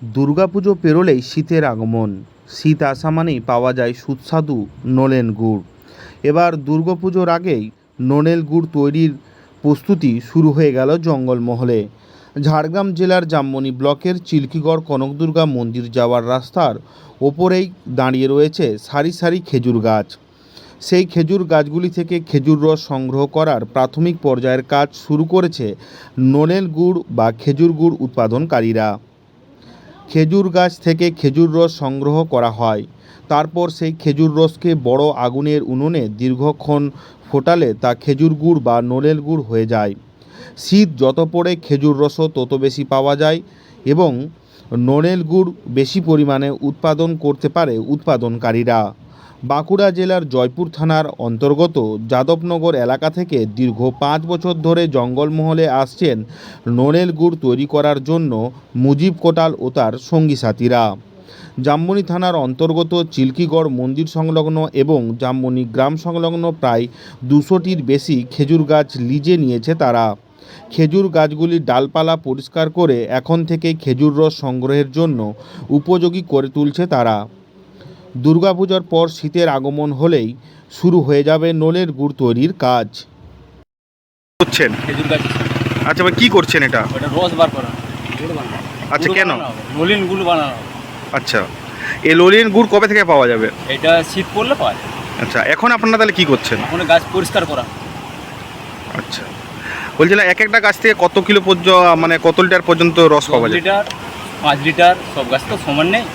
দুর্গাপুজো পেরোলেই শীতের আগমন। শীত আসা মানেই পাওয়া যায় সুস্বাদু নলেন গুড়। এবার দুর্গাপুজোর আগেই নলেন গুড় তৈরির প্রস্তুতি শুরু হয়ে গেল জঙ্গলমহলে। ঝাড়গ্রাম জেলার জামবনি ব্লকের চিল্কিগড় কনকদুর্গা মন্দির যাওয়ার রাস্তার ওপরেই দাঁড়িয়ে রয়েছে সারি সারি খেজুর গাছ। সেই খেজুর গাছগুলি থেকে খেজুর রস সংগ্রহ করার প্রাথমিক পর্যায়ের কাজ শুরু করেছে নলেন গুড় বা খেজুর গুড় উৎপাদনকারীরা। খেজুর গাছ থেকে খেজুর রস সংগ্রহ করা হয়, তারপর সেই খেজুর রসকে বড় আগুনের উনুনে দীর্ঘক্ষণ ফোটালে তা খেজুর গুড় বা নলেন গুড় হয়ে যায়। শীত যত পড়ে খেজুর রসও তত বেশি পাওয়া যায় এবং নলেন গুড় বেশি পরিমাণে উৎপাদন করতে পারে উৎপাদনকারীরা। বাঁকুড়া জেলার জয়পুর থানার অন্তর্গত যাদবনগর এলাকা থেকে দীর্ঘ 5 বছর ধরে জঙ্গলমহলে আসছেন নলেন গুড় তৈরি করার জন্য মুজিব কোটাল ও তার সঙ্গী সাথীরা। জামবনি থানার অন্তর্গত চিল্কিগড় মন্দির সংলগ্ন এবং জামবনি গ্রাম সংলগ্ন প্রায় 200টির বেশি খেজুর গাছ লিজে নিয়েছে তারা। খেজুর গাছগুলির ডালপালা পরিষ্কার করে এখন থেকে খেজুর রস সংগ্রহের জন্য উপযোগী করে তুলছে তারা। দুর্গাপূজার পর শীতের আগমন হলেই শুরু হয়ে যাবে নলেন গুড় তৈরির কাজ। করছেন খেজুর গাছ। আচ্ছা ভাই, কি করছেন এটা? ওটা রস বার করা, গুড় বানানো। আচ্ছা, কেন? নলেন গুড় বানানো। আচ্ছা, এই নলেন গুড় কবে থেকে পাওয়া যাবে? এটা শীত পড়লে পাওয়া যায়। আচ্ছা, এখন আপনারা তাহলে কি করছেন? এখন গাছ পরিষ্কার করা। আচ্ছা, বলছিলাম এক একটা গাছ থেকে কত কিলো পর্যন্ত, মানে কত লিটার পর্যন্ত রস পাওয়া 10 যায়? লিটার, 5 লিটার, সব গাছ তো সমান নেই।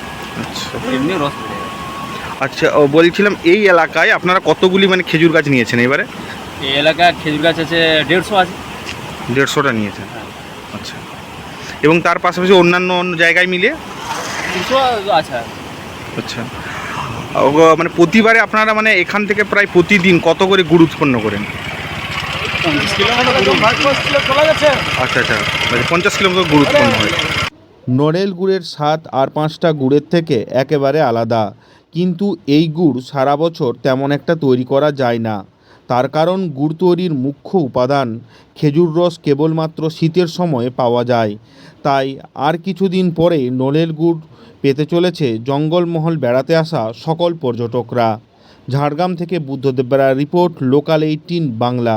আচ্ছা এমনি রস বেড়ে যায়। আচ্ছা, বলছিলাম এই এলাকায় আপনারা কতগুলি মানে খেজুর গাছ নিয়েছেন এবারে? এই এলাকায় খেজুর গাছ আছে 150 আছে। 150টা নিয়েছেন। আচ্ছা, এবং তার পাশাপাশি অন্যান্য জায়গায় মিলিয়ে? 200 আছে। আচ্ছা, মানে প্রতিবারে আপনারা মানে এখান থেকে প্রায় প্রতিদিন কত করে গুড় উৎপন্ন করেন? 50 কিলো মতো গুড়। আচ্ছা আচ্ছা, মানে 50 কিলো মতো গুড় উৎপন্ন হয়। নলেন গুড়ের স্বাদ আর 5টা গুড়ের থেকে একেবারে আলাদা, কিন্তু এই গুড় সারা বছর তেমন একটা তৈরি করা যায় না। তার কারণ গুড় তৈরির মুখ্য উপাদান খেজুর রস কেবলমাত্র শীতের সময় পাওয়া যায়। তাই আর কিছুদিন পরেই নলেন গুড় পেতে চলেছে জঙ্গলমহল বেড়াতে আসা সকল পর্যটকরা। ঝাড়গ্রাম থেকে বুদ্ধদেব বেরার রিপোর্ট, লোকাল 18 বাংলা।